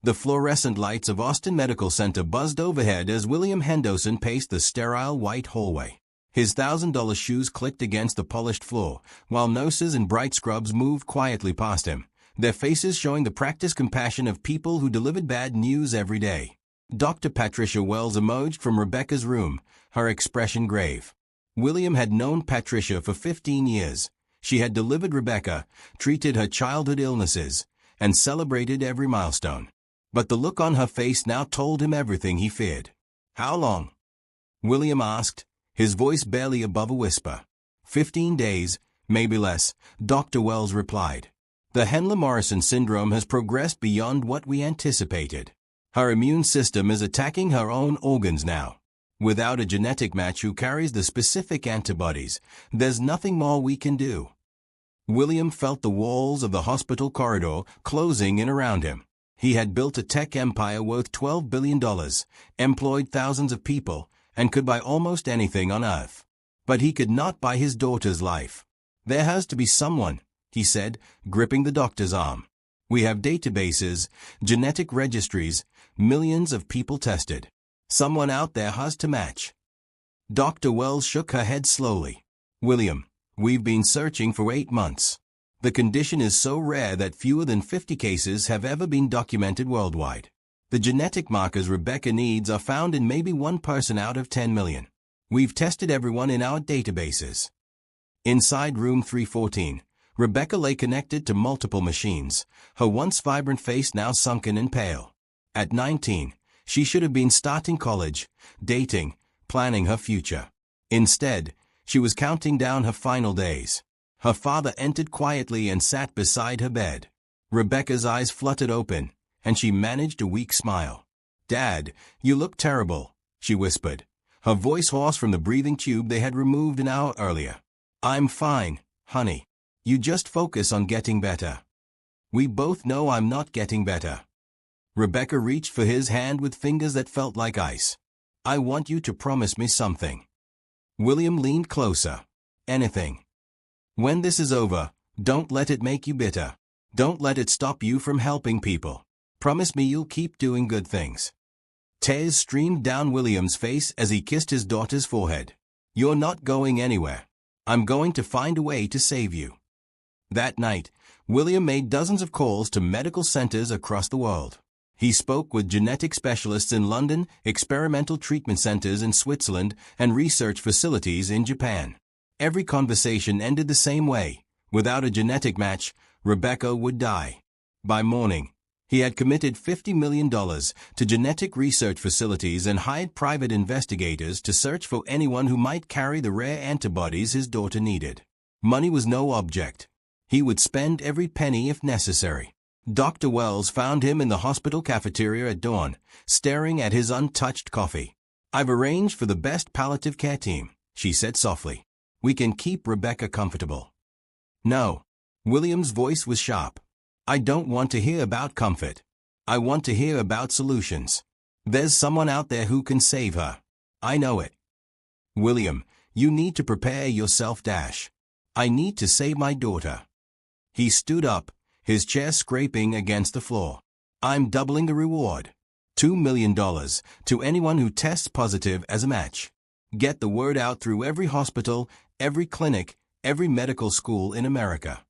The fluorescent lights of Austin Medical Center buzzed overhead as William Henderson paced the sterile white hallway. His $1,000 shoes clicked against the polished floor, while nurses in bright scrubs moved quietly past him, their faces showing the practiced compassion of people who delivered bad news every day. Dr. Patricia Wells emerged from Rebecca's room, her expression grave. William had known Patricia for 15 years. She had delivered Rebecca, treated her childhood illnesses, and celebrated every milestone. But the look on her face now told him everything he feared. "How long?" William asked, his voice barely above a whisper. 15 days, maybe less, Dr. Wells replied. The Hendler-Morrison syndrome has progressed beyond what we anticipated. Her immune system is attacking her own organs now. Without a genetic match who carries the specific antibodies, there's nothing more we can do. William felt the walls of the hospital corridor closing in around him. He had built a tech empire worth $12 billion, employed thousands of people, and could buy almost anything on earth. But he could not buy his daughter's life. "There has to be someone," he said, gripping the doctor's arm. "We have databases, genetic registries, millions of people tested. Someone out there has to match." Dr. Wells shook her head slowly. "William, we've been searching for 8 months. The condition is so rare that fewer than 50 cases have ever been documented worldwide. The genetic markers Rebecca needs are found in maybe 1 person out of 10 million. We've tested everyone in our databases." Inside room 314, Rebecca lay connected to multiple machines, her once vibrant face now sunken and pale. At 19, she should have been starting college, dating, planning her future. Instead, she was counting down her final days. Her father entered quietly and sat beside her bed. Rebecca's eyes fluttered open, and she managed a weak smile. "Dad, you look terrible," she whispered, her voice hoarse from the breathing tube they had removed an hour earlier. "I'm fine, honey. You just focus on getting better." "We both know I'm not getting better." Rebecca reached for his hand with fingers that felt like ice. "I want you to promise me something." William leaned closer. "Anything. When this is over, don't let it make you bitter. Don't let it stop you from helping people. Promise me you'll keep doing good things." Tears streamed down William's face as he kissed his daughter's forehead. "You're not going anywhere. I'm going to find a way to save you." That night, William made dozens of calls to medical centers across the world. He spoke with genetic specialists in London, experimental treatment centers in Switzerland, and research facilities in Japan. Every conversation ended the same way. Without a genetic match, Rebecca would die. By morning, he had committed $50 million to genetic research facilities and hired private investigators to search for anyone who might carry the rare antibodies his daughter needed. Money was no object. He would spend every penny if necessary. Dr. Wells found him in the hospital cafeteria at dawn, staring at his untouched coffee. "I've arranged for the best palliative care team," she said softly. "We can keep Rebecca comfortable." "No." William's voice was sharp. "I don't want to hear about comfort. I want to hear about solutions. There's someone out there who can save her. I know it." "William, you need to prepare yourself, I need to save my daughter." He stood up, his chair scraping against the floor. "I'm doubling the reward. $2 million to anyone who tests positive as a match. Get the word out through every hospital, every clinic, every medical school in America."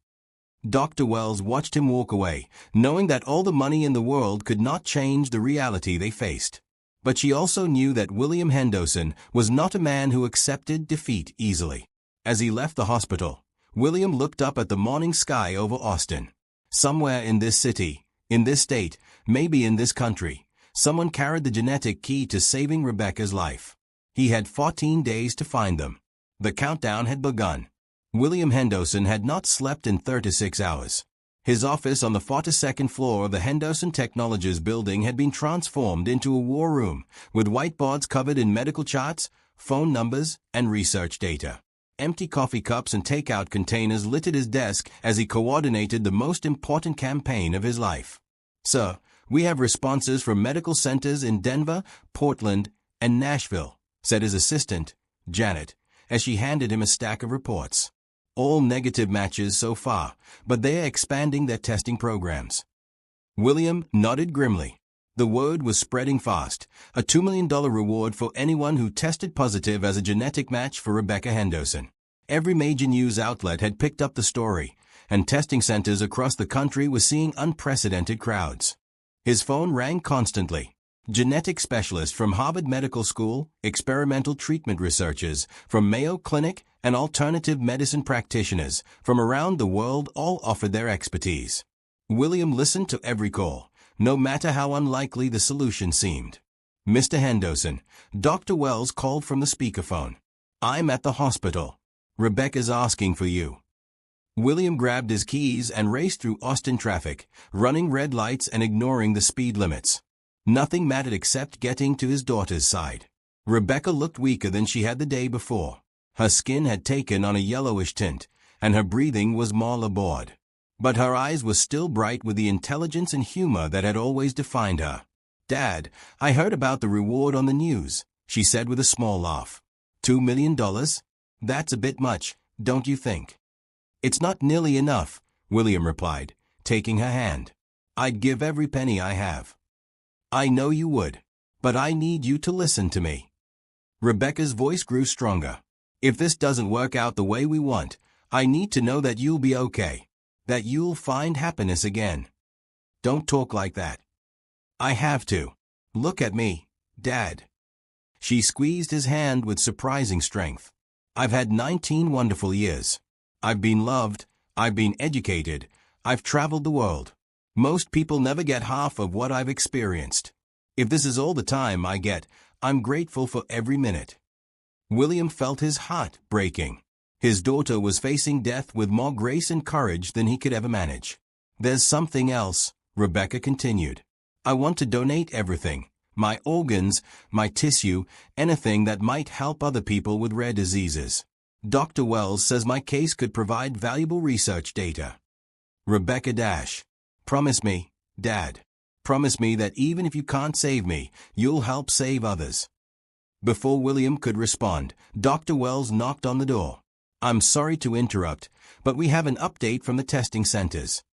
Dr. Wells watched him walk away, knowing that all the money in the world could not change the reality they faced. But she also knew that William Henderson was not a man who accepted defeat easily. As he left the hospital, William looked up at the morning sky over Austin. Somewhere in this city, in this state, maybe in this country, someone carried the genetic key to saving Rebecca's life. He had 14 days to find them. The countdown had begun. William Henderson had not slept in 36 hours. His office on the 42nd floor of the Henderson Technologies building had been transformed into a war room, with whiteboards covered in medical charts, phone numbers, and research data. Empty coffee cups and takeout containers littered his desk as he coordinated the most important campaign of his life. "Sir, we have responses from medical centers in Denver, Portland, and Nashville," said his assistant, Janet, as she handed him a stack of reports. "All negative matches so far, but they are expanding their testing programs." William nodded grimly. The word was spreading fast, a $2 million reward for anyone who tested positive as a genetic match for Rebecca Henderson. Every major news outlet had picked up the story, and testing centers across the country were seeing unprecedented crowds. His phone rang constantly. Genetic specialists from Harvard Medical School, experimental treatment researchers from Mayo Clinic, and alternative medicine practitioners from around the world all offered their expertise. William listened to every call, no matter how unlikely the solution seemed. "Mr. Henderson," Dr. Wells called from the speakerphone. "I'm at the hospital. Rebecca's asking for you." William grabbed his keys and raced through Austin traffic, running red lights and ignoring the speed limits. Nothing mattered except getting to his daughter's side. Rebecca looked weaker than she had the day before. Her skin had taken on a yellowish tint, and her breathing was more labored. But her eyes were still bright with the intelligence and humor that had always defined her. "Dad, I heard about the reward on the news," she said with a small laugh. $2 million? That's a bit much, don't you think?" "It's not nearly enough," William replied, taking her hand. "I'd give every penny I have." "I know you would. But I need you to listen to me." Rebecca's voice grew stronger. "If this doesn't work out the way we want, I need to know that you'll be okay. That you'll find happiness again." "Don't talk like that." "I have to. Look at me, Dad." She squeezed his hand with surprising strength. "I've had 19 wonderful years. I've been loved, I've been educated, I've traveled the world. Most people never get half of what I've experienced. If this is all the time I get, I'm grateful for every minute." William felt his heart breaking. His daughter was facing death with more grace and courage than he could ever manage. "There's something else," Rebecca continued. "I want to donate everything, my organs, my tissue, anything that might help other people with rare diseases. Dr. Wells says my case could provide valuable research data." Rebecca Dash. "Promise me, Dad. Promise me that even if you can't save me, you'll help save others." Before William could respond, Dr. Wells knocked on the door. "I'm sorry to interrupt, but we have an update from the testing centers."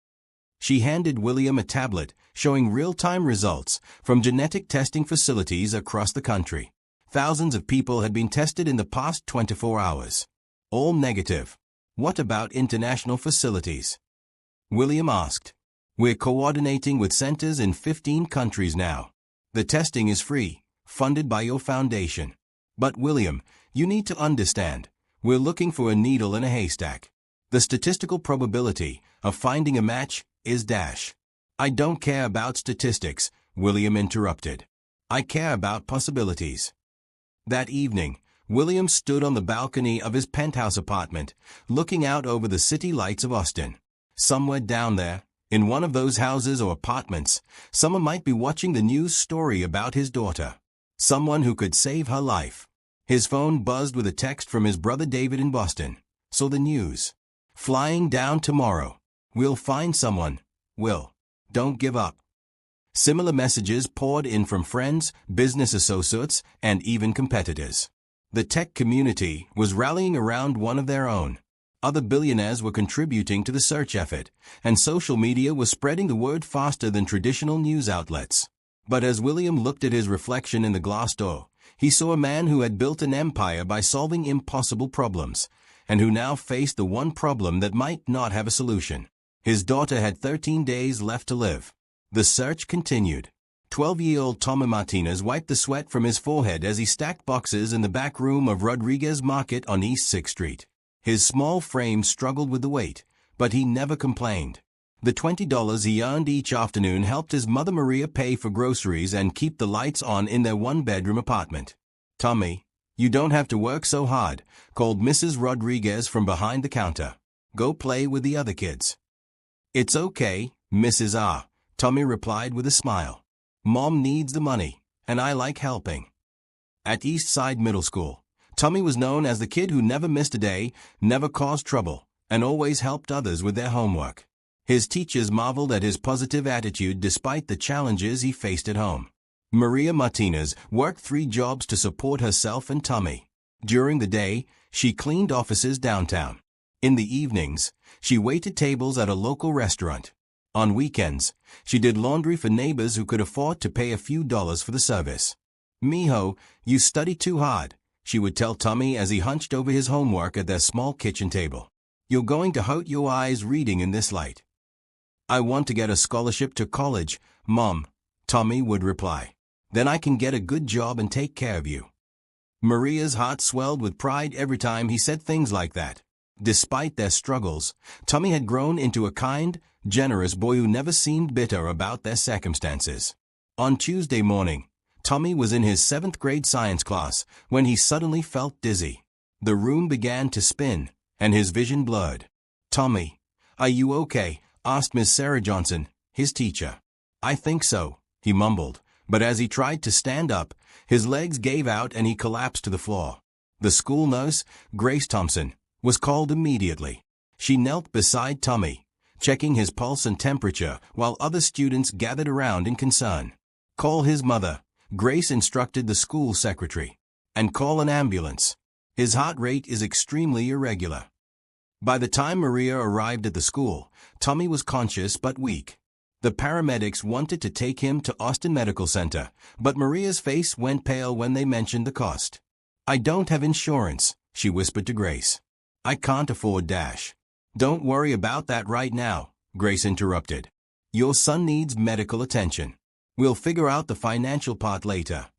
She handed William a tablet showing real-time results from genetic testing facilities across the country. Thousands of people had been tested in the past 24 hours. All negative. "What about international facilities?" William asked. "We're coordinating with centers in 15 countries now. The testing is free, funded by your foundation. But William, you need to understand, we're looking for a needle in a haystack. The statistical probability of finding a match is dash." "I don't care about statistics," William interrupted. "I care about possibilities." That evening, William stood on the balcony of his penthouse apartment, looking out over the city lights of Austin. Somewhere down there, in one of those houses or apartments, someone might be watching the news story about his daughter. Someone who could save her life. His phone buzzed with a text from his brother David in Boston. So the news. "Flying down tomorrow. We'll find someone. Will. Don't give up." Similar messages poured in from friends, business associates, and even competitors. The tech community was rallying around one of their own. Other billionaires were contributing to the search effort, and social media was spreading the word faster than traditional news outlets. But as William looked at his reflection in the glass door, he saw a man who had built an empire by solving impossible problems, and who now faced the one problem that might not have a solution. His daughter had 13 days left to live. The search continued. 12-year-old Tommy Martinez wiped the sweat from his forehead as he stacked boxes in the back room of Rodriguez Market on East 6th Street. His small frame struggled with the weight, but he never complained. The $20 he earned each afternoon helped his mother Maria pay for groceries and keep the lights on in their one-bedroom apartment. "Tommy, you don't have to work so hard," called Mrs. Rodriguez from behind the counter. "Go play with the other kids." "It's okay, Mrs. R," Tommy replied with a smile. "Mom needs the money, and I like helping." At East Side Middle School, Tommy was known as the kid who never missed a day, never caused trouble, and always helped others with their homework. His teachers marveled at his positive attitude despite the challenges he faced at home. Maria Martinez worked 3 jobs to support herself and Tommy. During the day, she cleaned offices downtown. In the evenings, she waited tables at a local restaurant. On weekends, she did laundry for neighbors who could afford to pay a few dollars for the service. "Mijo, you study too hard," she would tell Tommy as he hunched over his homework at their small kitchen table. "You're going to hurt your eyes reading in this light." "I want to get a scholarship to college, Mom," Tommy would reply. "Then I can get a good job and take care of you." Maria's heart swelled with pride every time he said things like that. Despite their struggles, Tommy had grown into a kind, generous boy who never seemed bitter about their circumstances. On Tuesday morning, Tommy was in his 7th grade science class when he suddenly felt dizzy. The room began to spin, and his vision blurred. "Tommy, are you okay?" asked Miss Sarah Johnson, his teacher. "I think so," he mumbled, but as he tried to stand up, his legs gave out and he collapsed to the floor. The school nurse, Grace Thompson, was called immediately. She knelt beside Tommy, checking his pulse and temperature while other students gathered around in concern. "Call his mother," Grace instructed the school secretary, "and call an ambulance. His heart rate is extremely irregular." By the time Maria arrived at the school, Tommy was conscious but weak. The paramedics wanted to take him to Austin Medical Center, but Maria's face went pale when they mentioned the cost. "I don't have insurance," she whispered to Grace. "I can't afford Dash." "Don't worry about that right now," Grace interrupted. "Your son needs medical attention. We'll figure out the financial part later."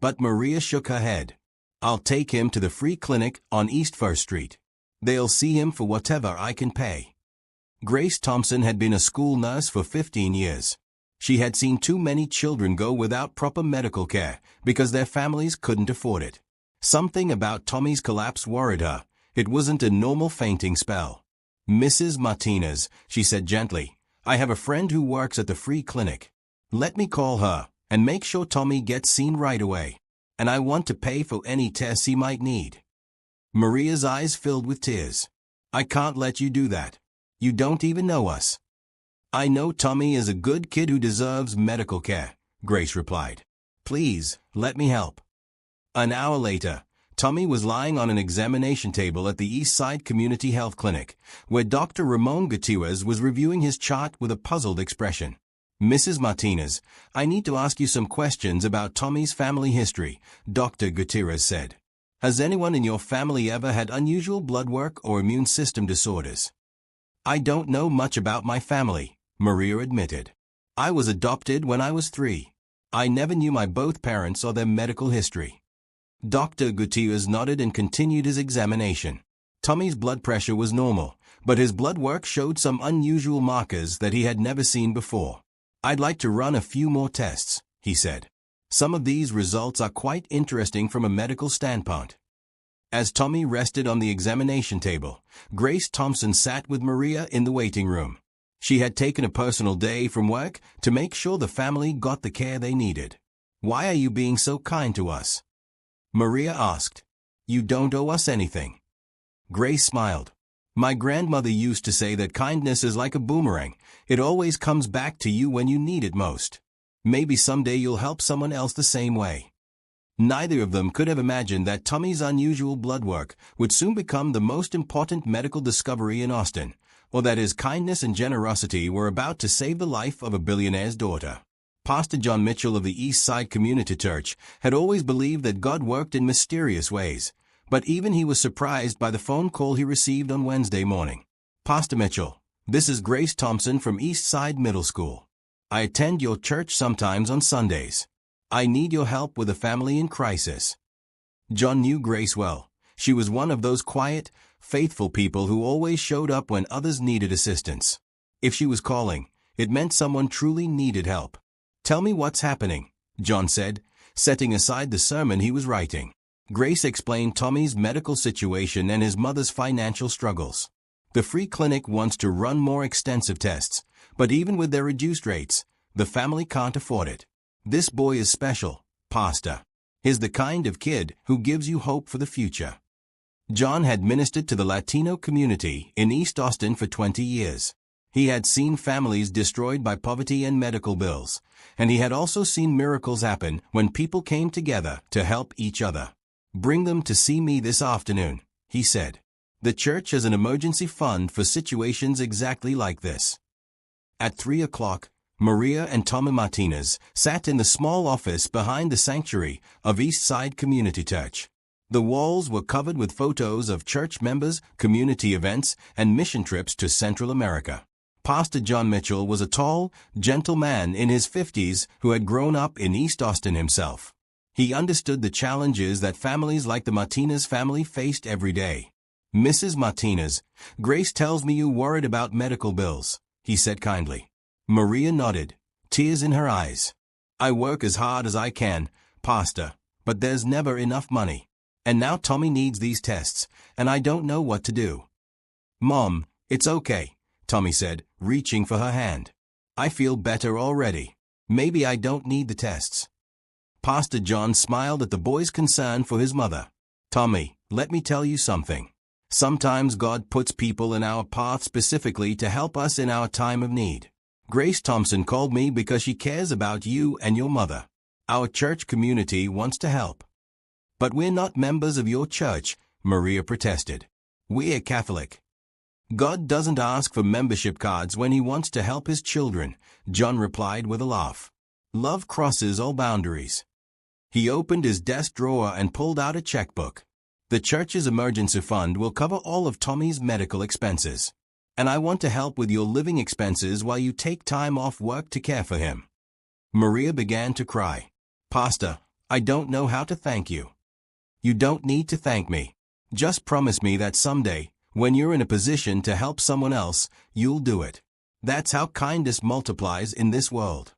But Maria shook her head. "I'll take him to the free clinic on East First Street. They'll see him for whatever I can pay." Grace Thompson had been a school nurse for 15 years. She had seen too many children go without proper medical care because their families couldn't afford it. Something about Tommy's collapse worried her. It wasn't a normal fainting spell. "Mrs. Martinez," she said gently, "I have a friend who works at the free clinic. Let me call her and make sure Tommy gets seen right away. And I want to pay for any tests he might need." Maria's eyes filled with tears. "I can't let you do that. You don't even know us." "I know Tommy is a good kid who deserves medical care," Grace replied. "Please, let me help." An hour later, Tommy was lying on an examination table at the East Side Community Health Clinic, where Dr. Ramon Gutierrez was reviewing his chart with a puzzled expression. "Mrs. Martinez, I need to ask you some questions about Tommy's family history," Dr. Gutierrez said. "Has anyone in your family ever had unusual blood work or immune system disorders?" "I don't know much about my family," Maria admitted. "I was adopted when I was 3. I never knew my both parents or their medical history." Dr. Gutierrez nodded and continued his examination. Tommy's blood pressure was normal, but his blood work showed some unusual markers that he had never seen before. "I'd like to run a few more tests," he said. "Some of these results are quite interesting from a medical standpoint." As Tommy rested on the examination table, Grace Thompson sat with Maria in the waiting room. She had taken a personal day from work to make sure the family got the care they needed. "Why are you being so kind to us?" Maria asked. "You don't owe us anything." Grace smiled. "My grandmother used to say that kindness is like a boomerang. It always comes back to you when you need it most. Maybe someday you'll help someone else the same way." Neither of them could have imagined that Tommy's unusual blood work would soon become the most important medical discovery in Austin, or that his kindness and generosity were about to save the life of a billionaire's daughter. Pastor John Mitchell of the East Side Community Church had always believed that God worked in mysterious ways, but even he was surprised by the phone call he received on Wednesday morning. "Pastor Mitchell, this is Grace Thompson from East Side Middle School. I attend your church sometimes on Sundays. I need your help with a family in crisis." John knew Grace well. She was one of those quiet, faithful people who always showed up when others needed assistance. If she was calling, it meant someone truly needed help. "Tell me what's happening," John said, setting aside the sermon he was writing. Grace explained Tommy's medical situation and his mother's financial struggles. "The free clinic wants to run more extensive tests, but even with their reduced rates, the family can't afford it. This boy is special, Pastor. He's the kind of kid who gives you hope for the future." John had ministered to the Latino community in East Austin for 20 years. He had seen families destroyed by poverty and medical bills, and he had also seen miracles happen when people came together to help each other. "Bring them to see me this afternoon," he said. "The church has an emergency fund for situations exactly like this." At 3 o'clock, Maria and Tommy Martinez sat in the small office behind the sanctuary of East Side Community Church. The walls were covered with photos of church members, community events, and mission trips to Central America. Pastor John Mitchell was a tall, gentle man in his 50s who had grown up in East Austin himself. He understood the challenges that families like the Martinez family faced every day. "Mrs. Martinez, Grace tells me you're worried about medical bills," he said kindly. Maria nodded, tears in her eyes. "I work as hard as I can, Pastor, but there's never enough money. And now Tommy needs these tests, and I don't know what to do." "Mom, it's okay," Tommy said, reaching for her hand. "I feel better already. Maybe I don't need the tests." Pastor John smiled at the boy's concern for his mother. "Tommy, let me tell you something. Sometimes God puts people in our path specifically to help us in our time of need. Grace Thompson called me because she cares about you and your mother. Our church community wants to help." "But we're not members of your church," Maria protested. "We're Catholic." "God doesn't ask for membership cards when he wants to help his children," John replied with a laugh. "Love crosses all boundaries." He opened his desk drawer and pulled out a checkbook. "The church's emergency fund will cover all of Tommy's medical expenses. And I want to help with your living expenses while you take time off work to care for him." Maria began to cry. "Pastor, I don't know how to thank you." "You don't need to thank me. Just promise me that someday, when you're in a position to help someone else, you'll do it. That's how kindness multiplies in this world."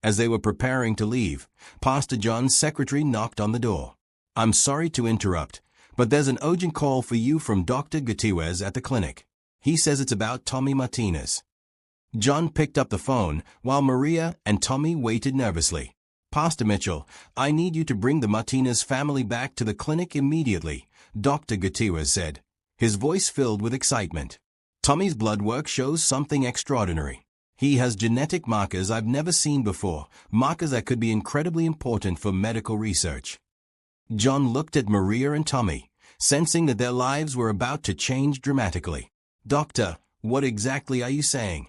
As they were preparing to leave, Pastor John's secretary knocked on the door. "I'm sorry to interrupt, but there's an urgent call for you from Dr. Gutierrez at the clinic. He says it's about Tommy Martinez." John picked up the phone while Maria and Tommy waited nervously. "Pastor Mitchell, I need you to bring the Martinez family back to the clinic immediately," Dr. Gutierrez said, his voice filled with excitement. "Tommy's blood work shows something extraordinary. He has genetic markers I've never seen before, markers that could be incredibly important for medical research." John looked at Maria and Tommy, sensing that their lives were about to change dramatically. "Doctor, what exactly are you saying?"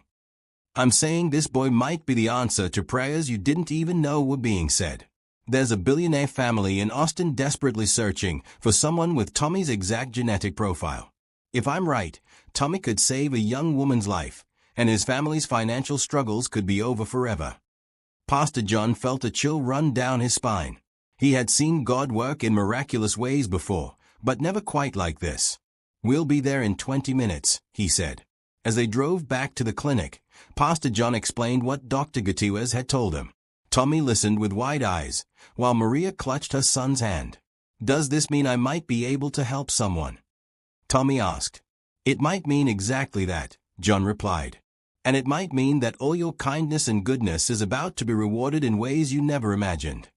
"I'm saying this boy might be the answer to prayers you didn't even know were being said. There's a billionaire family in Austin desperately searching for someone with Tommy's exact genetic profile. If I'm right, Tommy could save a young woman's life, and his family's financial struggles could be over forever." Pastor John felt a chill run down his spine. He had seen God work in miraculous ways before, but never quite like this. "We'll be there in 20 minutes, he said. As they drove back to the clinic, Pastor John explained what Dr. Gutierrez had told him. Tommy listened with wide eyes, while Maria clutched her son's hand. "Does this mean I might be able to help someone?" Tommy asked. "It might mean exactly that," John replied. "And it might mean that all your kindness and goodness is about to be rewarded in ways you never imagined."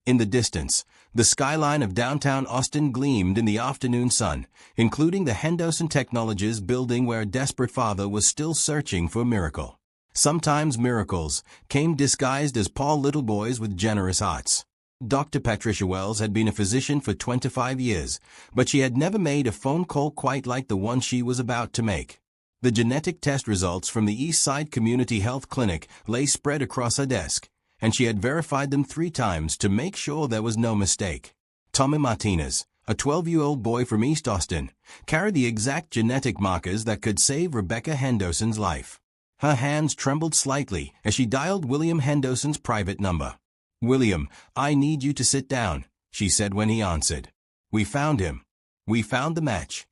In the distance, the skyline of downtown Austin gleamed in the afternoon sun, including the Henderson Technologies building where a desperate father was still searching for a miracle. Sometimes miracles came disguised as poor little boys with generous hearts. Dr. Patricia Wells had been a physician for 25 years, but she had never made a phone call quite like the one she was about to make. The genetic test results from the East Side Community Health Clinic lay spread across her desk, and she had verified them 3 times to make sure there was no mistake. Tommy Martinez, a 12-year-old boy from East Austin, carried the exact genetic markers that could save Rebecca Henderson's life. Her hands trembled slightly as she dialed William Henderson's private number. "William, I need you to sit down," she said when he answered. "We found him. We found the match."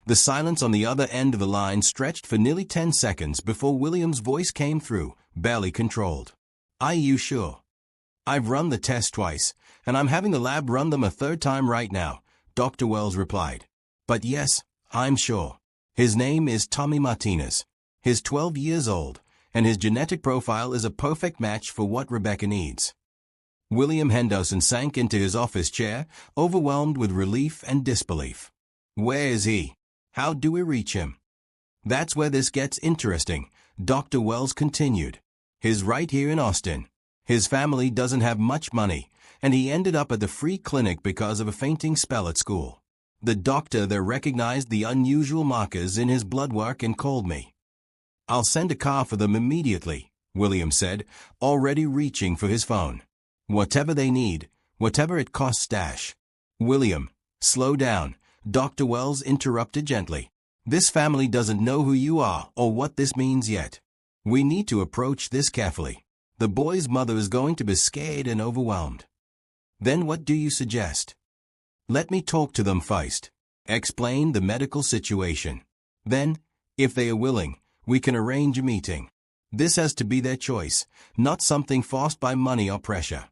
The silence on the other end of the line stretched for nearly 10 seconds before William's voice came through, barely controlled. "Are you sure?" "I've run the test twice, and I'm having the lab run them a 3rd time right now," Dr. Wells replied. "But yes, I'm sure. His name is Tommy Martinez. He's 12 years old, and his genetic profile is a perfect match for what Rebecca needs." William Henderson sank into his office chair, overwhelmed with relief and disbelief. "Where is he? How do we reach him?" "That's where this gets interesting," Dr. Wells continued. "He's right here in Austin. His family doesn't have much money, and he ended up at the free clinic because of a fainting spell at school. The doctor there recognized the unusual markers in his blood work and called me." I'll send a car for them immediately, William said, already reaching for his phone. Whatever they need, whatever it costs. William, slow down, Dr. Wells interrupted gently. This family doesn't know who you are or what this means yet. We need to approach this carefully. The boy's mother is going to be scared and overwhelmed. Then what do you suggest? Let me talk to them first. Explain the medical situation. Then, if they are willing, we can arrange a meeting. This has to be their choice, not something forced by money or pressure.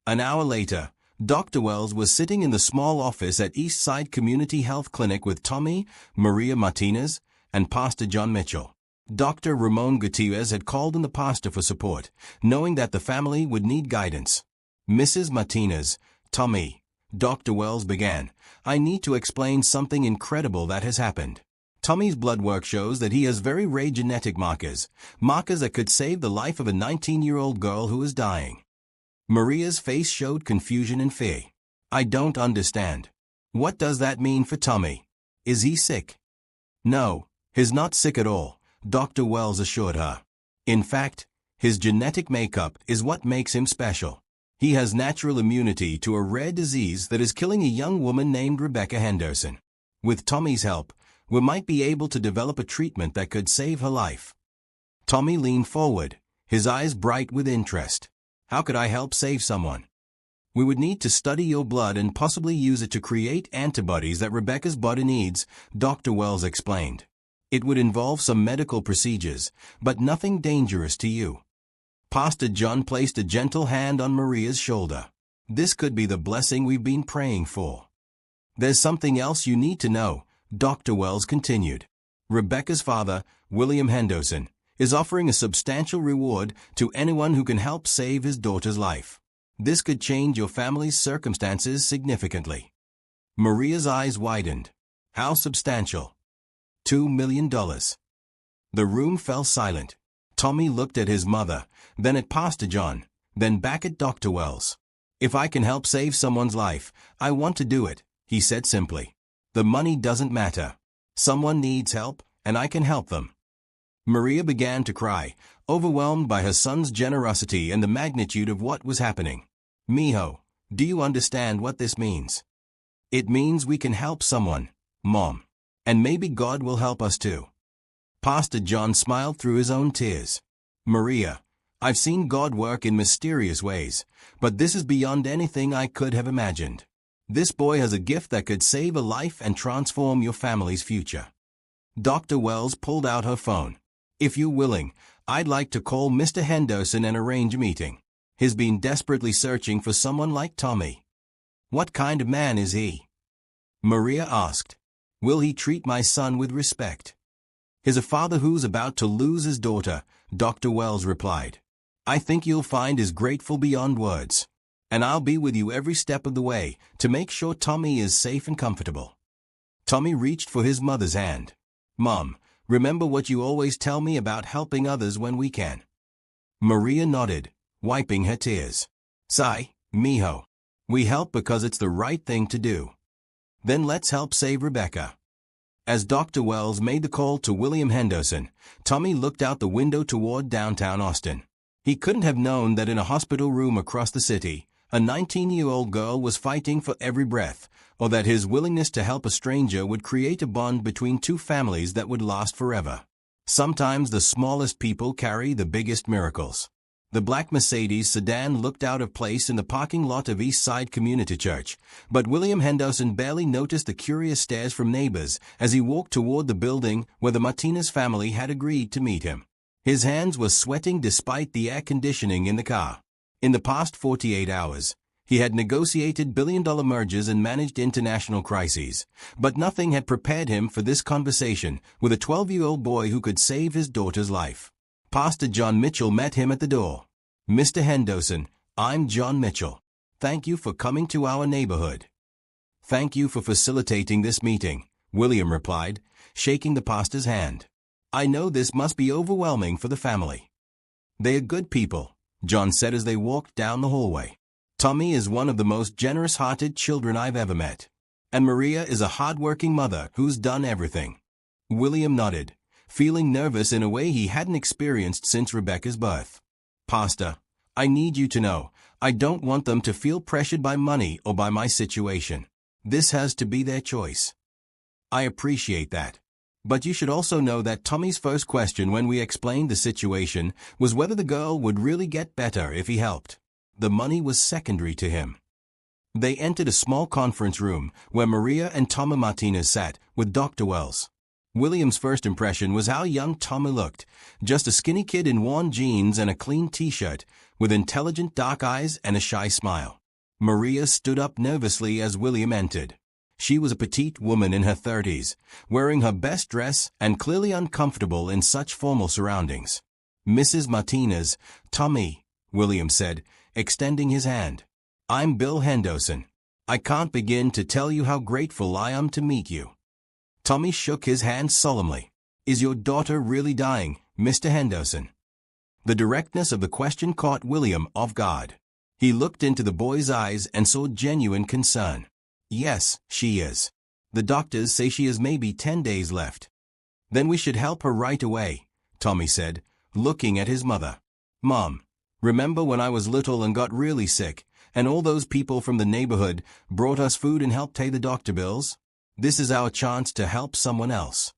An hour later, Dr. Wells was sitting in the small office at Eastside Community Health Clinic with Tommy, Maria Martinez, and Pastor John Mitchell. Dr. Ramon Gutierrez had called in the pastor for support, knowing that the family would need guidance. Mrs. Martinez, Tommy, Dr. Wells began, I need to explain something incredible that has happened. Tommy's blood work shows that he has very rare genetic markers that could save the life of a 19-year-old girl who is dying. Maria's face showed confusion and fear. I don't understand. What does that mean for Tommy? Is he sick? No, he's not sick at all, Dr. Wells assured her. In fact, his genetic makeup is what makes him special. He has natural immunity to a rare disease that is killing a young woman named Rebecca Henderson. With Tommy's help, we might be able to develop a treatment that could save her life. Tommy leaned forward, his eyes bright with interest. How could I help save someone? We would need to study your blood and possibly use it to create antibodies that Rebecca's body needs, Dr. Wells explained. It would involve some medical procedures, but nothing dangerous to you. Pastor John placed a gentle hand on Maria's shoulder. This could be the blessing we've been praying for. There's something else you need to know, Dr. Wells continued. Rebecca's father, William Henderson, is offering a substantial reward to anyone who can help save his daughter's life. This could change your family's circumstances significantly. Maria's eyes widened. How substantial? $2 million. The room fell silent. Tommy looked at his mother, then at Pastor John, then back at Dr. Wells. If I can help save someone's life, I want to do it, he said simply. The money doesn't matter. Someone needs help, and I can help them. Maria began to cry, overwhelmed by her son's generosity and the magnitude of what was happening. Mijo, do you understand what this means? It means we can help someone, Mom. And maybe God will help us too. Pastor John smiled through his own tears. Maria, I've seen God work in mysterious ways, but this is beyond anything I could have imagined. This boy has a gift that could save a life and transform your family's future. Dr. Wells pulled out her phone. If you're willing, I'd like to call Mr. Henderson and arrange a meeting. He's been desperately searching for someone like Tommy. What kind of man is he? Maria asked. Will he treat my son with respect? He's a father who's about to lose his daughter, Dr. Wells replied. I think you'll find he's grateful beyond words. And I'll be with you every step of the way to make sure Tommy is safe and comfortable. Tommy reached for his mother's hand. Mom, remember what you always tell me about helping others when we can. Maria nodded, wiping her tears. Sigh, mijo. We help because it's the right thing to do. Then let's help save Rebecca. As Dr. Wells made the call to William Henderson, Tommy looked out the window toward downtown Austin. He couldn't have known that in a hospital room across the city, a 19-year-old girl was fighting for every breath, or that his willingness to help a stranger would create a bond between two families that would last forever. Sometimes the smallest people carry the biggest miracles. The black Mercedes sedan looked out of place in the parking lot of Eastside Community Church, but William Henderson barely noticed the curious stares from neighbors as he walked toward the building where the Martinez family had agreed to meet him. His hands were sweating despite the air conditioning in the car. In the past 48 hours, he had negotiated billion-dollar mergers and managed international crises, but nothing had prepared him for this conversation with a 12-year-old boy who could save his daughter's life. Pastor John Mitchell met him at the door. Mr. Henderson, I'm John Mitchell. Thank you for coming to our neighborhood. Thank you for facilitating this meeting, William replied, shaking the pastor's hand. I know this must be overwhelming for the family. They are good people, John said as they walked down the hallway. Tommy is one of the most generous-hearted children I've ever met. And Maria is a hard-working mother who's done everything. William nodded, feeling nervous in a way he hadn't experienced since Rebecca's birth. "Pastor, I need you to know, I don't want them to feel pressured by money or by my situation. This has to be their choice." "I appreciate that. But you should also know that Tommy's first question when we explained the situation was whether the girl would really get better if he helped. The money was secondary to him." They entered a small conference room where Maria and Tommy Martinez sat with Dr. Wells. William's first impression was how young Tommy looked, just a skinny kid in worn jeans and a clean t-shirt, with intelligent dark eyes and a shy smile. Maria stood up nervously as William entered. She was a petite woman in her 30s, wearing her best dress and clearly uncomfortable in such formal surroundings. "Mrs. Martinez, Tommy," William said, extending his hand. "I'm Bill Henderson. I can't begin to tell you how grateful I am to meet you." Tommy shook his hand solemnly. "Is your daughter really dying, Mr. Henderson?" The directness of the question caught William off guard. He looked into the boy's eyes and saw genuine concern. "Yes, she is. The doctors say she has maybe 10 days left." "Then we should help her right away," Tommy said, looking at his mother. "Mom, remember when I was little and got really sick, and all those people from the neighborhood brought us food and helped pay the doctor bills? This is our chance to help someone else."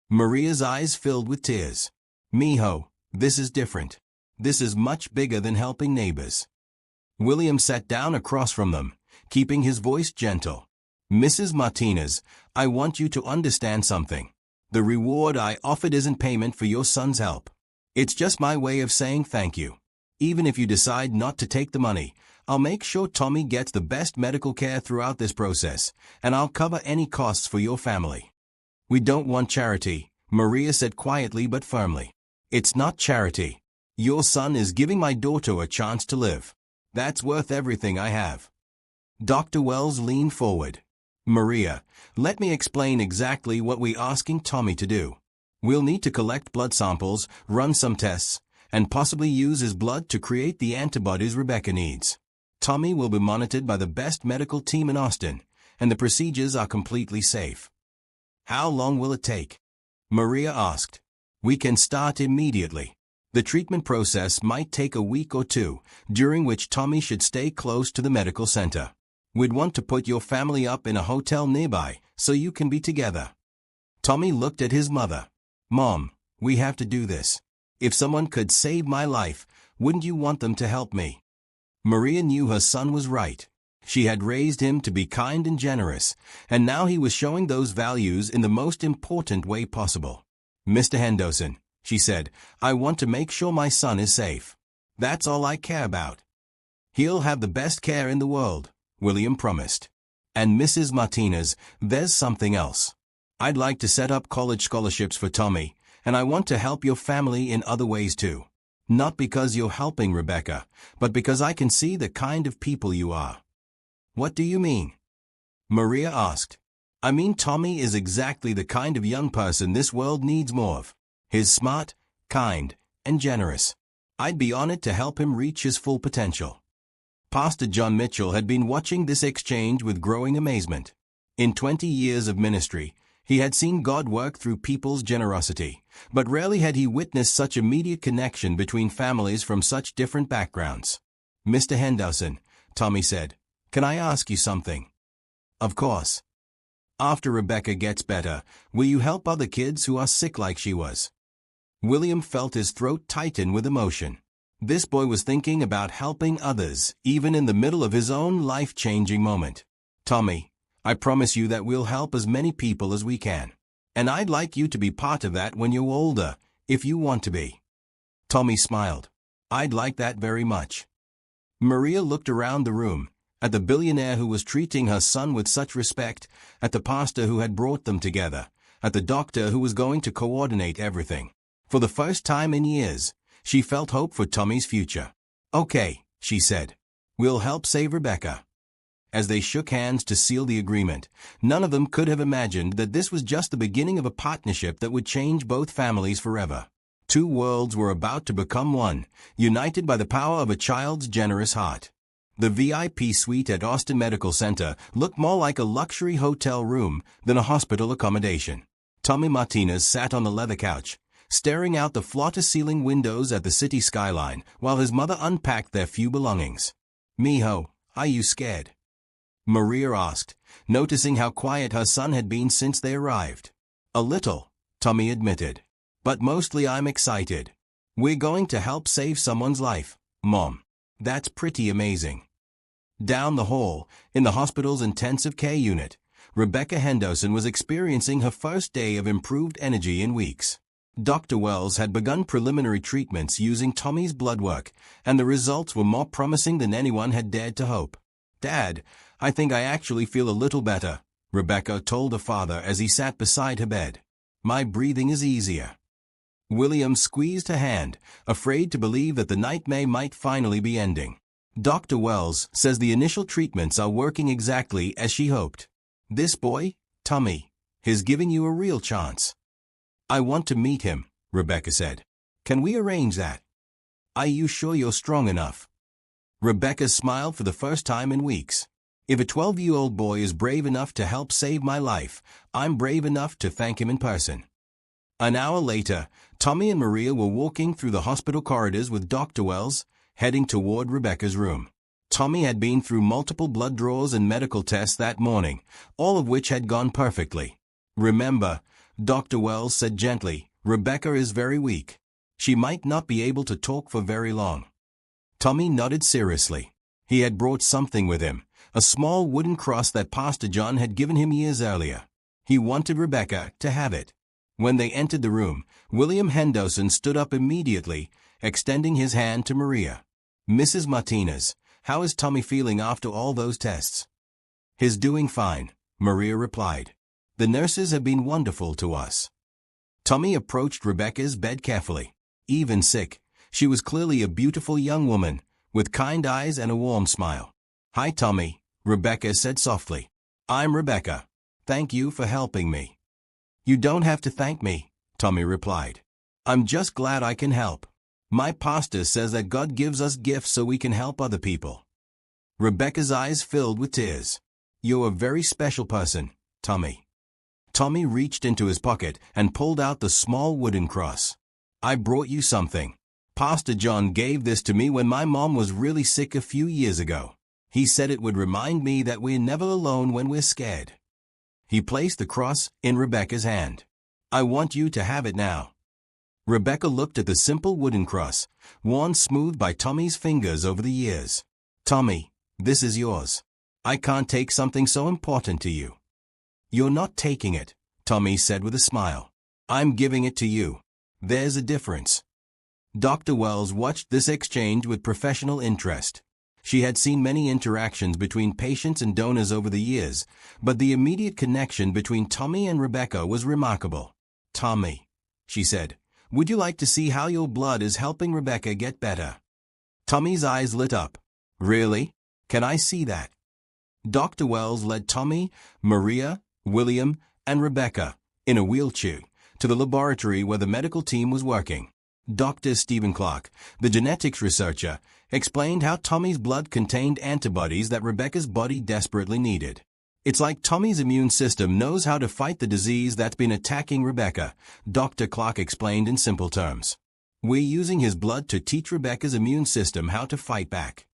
Maria's eyes filled with tears. "Mijo, this is different. This is much bigger than helping neighbors." William sat down across from them, keeping his voice gentle. "Mrs. Martinez, I want you to understand something. The reward I offered isn't payment for your son's help. It's just my way of saying thank you. Even if you decide not to take the money, I'll make sure Tommy gets the best medical care throughout this process, and I'll cover any costs for your family." "We don't want charity," Maria said quietly but firmly. "It's not charity. Your son is giving my daughter a chance to live. That's worth everything I have." Dr. Wells leaned forward. "Maria, let me explain exactly what we're asking Tommy to do. We'll need to collect blood samples, run some tests, and possibly use his blood to create the antibodies Rebecca needs. Tommy will be monitored by the best medical team in Austin, and the procedures are completely safe." "How long will it take?" Maria asked. "We can start immediately. The treatment process might take a week or two, during which Tommy should stay close to the medical center. We'd want to put your family up in a hotel nearby, so you can be together." Tommy looked at his mother. "Mom, we have to do this. If someone could save my life, wouldn't you want them to help me?" Maria knew her son was right. She had raised him to be kind and generous, and now he was showing those values in the most important way possible. "Mr. Henderson," she said, "I want to make sure my son is safe. That's all I care about." "He'll have the best care in the world," William promised. "And Mrs. Martinez, there's something else. I'd like to set up college scholarships for Tommy, and I want to help your family in other ways too. Not because you're helping Rebecca, but because I can see the kind of people you are." "What do you mean?" Maria asked. "I mean Tommy is exactly the kind of young person this world needs more of. He's smart, kind, and generous. I'd be honored to help him reach his full potential." Pastor John Mitchell had been watching this exchange with growing amazement. In 20 years of ministry, he had seen God work through people's generosity, but rarely had he witnessed such immediate connection between families from such different backgrounds. "Mr. Henderson," Tommy said, "can I ask you something?" "Of course." "After Rebecca gets better, will you help other kids who are sick like she was?" William felt his throat tighten with emotion. This boy was thinking about helping others, even in the middle of his own life-changing moment. "Tommy, I promise you that we'll help as many people as we can. And I'd like you to be part of that when you're older, if you want to be." Tommy smiled. "I'd like that very much." Maria looked around the room, at the billionaire who was treating her son with such respect, at the pastor who had brought them together, at the doctor who was going to coordinate everything. For the first time in years, she felt hope for Tommy's future. "Okay," she said. "We'll help save Rebecca." As they shook hands to seal the agreement, none of them could have imagined that this was just the beginning of a partnership that would change both families forever. Two worlds were about to become one, united by the power of a child's generous heart. The VIP suite at Austin Medical Center looked more like a luxury hotel room than a hospital accommodation. Tommy Martinez sat on the leather couch, staring out the floor-to-ceiling windows at the city skyline while his mother unpacked their few belongings. "Mijo, are you scared?" Maria asked, noticing how quiet her son had been since they arrived. "A little," Tommy admitted. "But mostly I'm excited. We're going to help save someone's life, Mom. That's pretty amazing." Down the hall, in the hospital's intensive care unit, Rebecca Henderson was experiencing her first day of improved energy in weeks. Dr. Wells had begun preliminary treatments using Tommy's blood work, and the results were more promising than anyone had dared to hope. "Dad, I think I actually feel a little better," Rebecca told her father as he sat beside her bed. "My breathing is easier." William squeezed her hand, afraid to believe that the nightmare might finally be ending. "Dr. Wells says the initial treatments are working exactly as she hoped. This boy, Tommy, is giving you a real chance." "I want to meet him," Rebecca said. "Can we arrange that?" "Are you sure you're strong enough?" Rebecca smiled for the first time in weeks. "If a 12-year-old boy is brave enough to help save my life, I'm brave enough to thank him in person." An hour later, Tommy and Maria were walking through the hospital corridors with Dr. Wells, heading toward Rebecca's room. Tommy had been through multiple blood draws and medical tests that morning, all of which had gone perfectly. "Remember," Dr. Wells said gently, "Rebecca is very weak. She might not be able to talk for very long." Tommy nodded seriously. He had brought something with him, a small wooden cross that Pastor John had given him years earlier. He wanted Rebecca to have it. When they entered the room, William Henderson stood up immediately, extending his hand to Maria. "Mrs. Martinez, how is Tommy feeling after all those tests?" "He's doing fine," Maria replied. "The nurses have been wonderful to us." Tommy approached Rebecca's bed carefully. Even sick, she was clearly a beautiful young woman, with kind eyes and a warm smile. "Hi, Tommy," Rebecca said softly. "I'm Rebecca. Thank you for helping me." "You don't have to thank me," Tommy replied. "I'm just glad I can help. My pastor says that God gives us gifts so we can help other people." Rebecca's eyes filled with tears. "You're a very special person, Tommy." Tommy reached into his pocket and pulled out the small wooden cross. "I brought you something. Pastor John gave this to me when my mom was really sick a few years ago. He said it would remind me that we're never alone when we're scared." He placed the cross in Rebecca's hand. "I want you to have it now." Rebecca looked at the simple wooden cross, worn smooth by Tommy's fingers over the years. "Tommy, this is yours. I can't take something so important to you." "You're not taking it," Tommy said with a smile. "I'm giving it to you. There's a difference." Dr. Wells watched this exchange with professional interest. She had seen many interactions between patients and donors over the years, but the immediate connection between Tommy and Rebecca was remarkable. "Tommy," she said, "would you like to see how your blood is helping Rebecca get better?" Tommy's eyes lit up. "Really? Can I see that?" Dr. Wells led Tommy, Maria, William, and Rebecca, in a wheelchair, to the laboratory where the medical team was working. Dr. Stephen Clark, the genetics researcher, explained how Tommy's blood contained antibodies that Rebecca's body desperately needed. "It's like Tommy's immune system knows how to fight the disease that's been attacking Rebecca," Dr. Clark explained in simple terms. "We're using his blood to teach Rebecca's immune system how to fight back."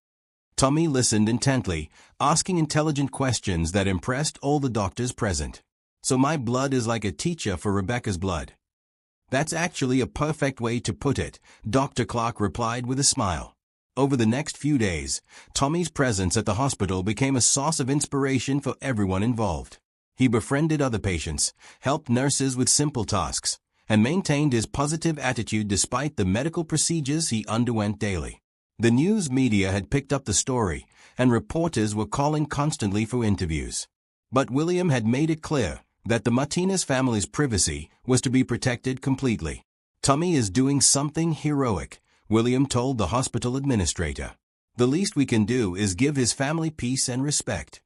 Tommy listened intently, asking intelligent questions that impressed all the doctors present. "So my blood is like a teacher for Rebecca's blood." "That's actually a perfect way to put it," Dr. Clark replied with a smile. Over the next few days, Tommy's presence at the hospital became a source of inspiration for everyone involved. He befriended other patients, helped nurses with simple tasks, and maintained his positive attitude despite the medical procedures he underwent daily. The news media had picked up the story, and reporters were calling constantly for interviews. But William had made it clear that the Martinez family's privacy was to be protected completely. "Tommy is doing something heroic," William told the hospital administrator. "The least we can do is give his family peace and respect."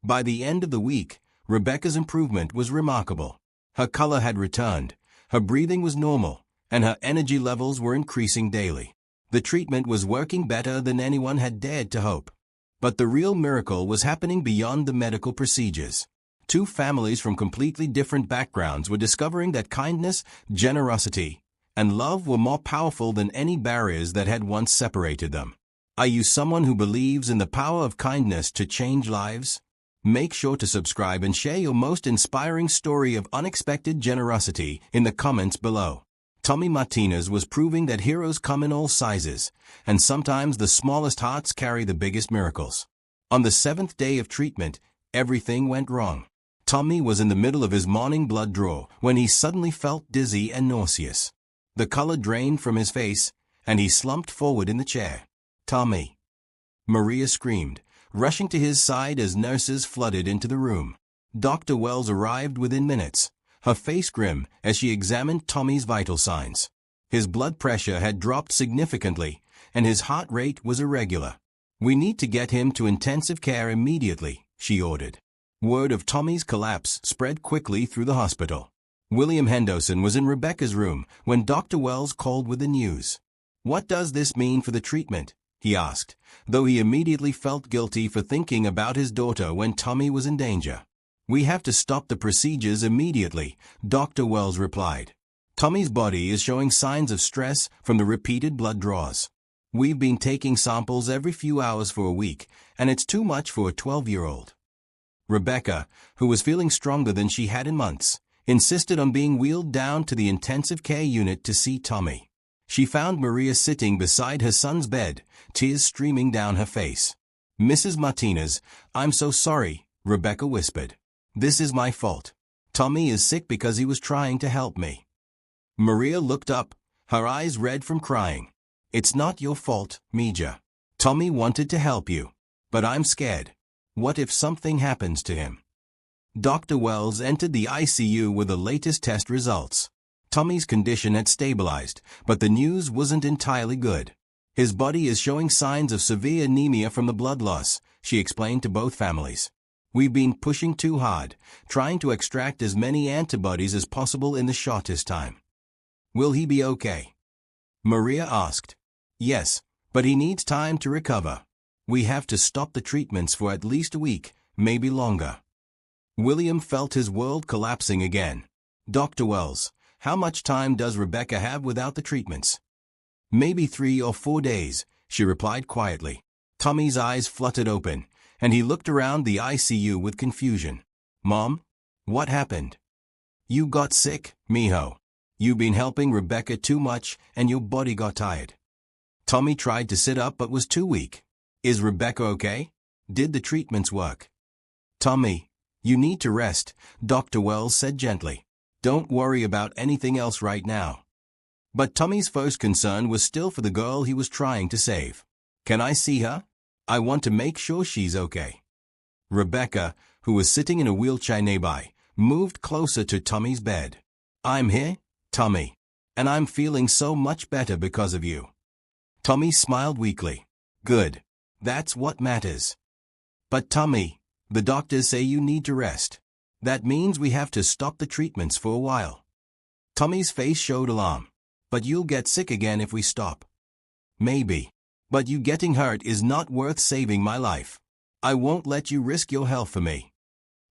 By the end of the week, Rebecca's improvement was remarkable. Her color had returned, her breathing was normal, and her energy levels were increasing daily. The treatment was working better than anyone had dared to hope. But the real miracle was happening beyond the medical procedures. Two families from completely different backgrounds were discovering that kindness, generosity, and love were more powerful than any barriers that had once separated them. Are you someone who believes in the power of kindness to change lives? Make sure to subscribe and share your most inspiring story of unexpected generosity in the comments below. Tommy Martinez was proving that heroes come in all sizes, and sometimes the smallest hearts carry the biggest miracles. On the 7th day of treatment, everything went wrong. Tommy was in the middle of his morning blood draw when he suddenly felt dizzy and nauseous. The color drained from his face, and he slumped forward in the chair. "Tommy!" Maria screamed, rushing to his side as nurses flooded into the room. Dr. Wells arrived within minutes, her face grim as she examined Tommy's vital signs. His blood pressure had dropped significantly, and his heart rate was irregular. "We need to get him to intensive care immediately," she ordered. Word of Tommy's collapse spread quickly through the hospital. William Henderson was in Rebecca's room when Dr. Wells called with the news. "What does this mean for the treatment?" he asked, though he immediately felt guilty for thinking about his daughter when Tommy was in danger. "We have to stop the procedures immediately," Dr. Wells replied. "Tommy's body is showing signs of stress from the repeated blood draws. We've been taking samples every few hours for a week, and it's too much for a 12-year-old. Rebecca, who was feeling stronger than she had in months, insisted on being wheeled down to the intensive care unit to see Tommy. She found Maria sitting beside her son's bed, tears streaming down her face. "Mrs. Martinez, I'm so sorry," Rebecca whispered. "This is my fault. Tommy is sick because he was trying to help me." Maria looked up, her eyes red from crying. "It's not your fault, Mija. Tommy wanted to help you. But I'm scared. What if something happens to him?" Dr. Wells entered the ICU with the latest test results. Tommy's condition had stabilized, but the news wasn't entirely good. "His body is showing signs of severe anemia from the blood loss," she explained to both families. "We've been pushing too hard, trying to extract as many antibodies as possible in the shortest time." "Will he be okay?" Maria asked. "Yes, but he needs time to recover. We have to stop the treatments for at least a week, maybe longer." William felt his world collapsing again. "Dr. Wells, how much time does Rebecca have without the treatments?" "Maybe 3 or 4 days," she replied quietly. Tommy's eyes fluttered open, and he looked around the ICU with confusion. "Mom? What happened?" "You got sick, mijo. You've been helping Rebecca too much, and your body got tired." Tommy tried to sit up but was too weak. "Is Rebecca okay? Did the treatments work?" "Tommy, you need to rest," Dr. Wells said gently. "Don't worry about anything else right now." But Tommy's first concern was still for the girl he was trying to save. "Can I see her? I want to make sure she's okay." Rebecca, who was sitting in a wheelchair nearby, moved closer to Tommy's bed. "I'm here, Tommy, and I'm feeling so much better because of you." Tommy smiled weakly. "Good. That's what matters." "But Tommy, the doctors say you need to rest. That means we have to stop the treatments for a while." Tommy's face showed alarm. "But you'll get sick again if we stop." "Maybe. But you getting hurt is not worth saving my life. I won't let you risk your health for me."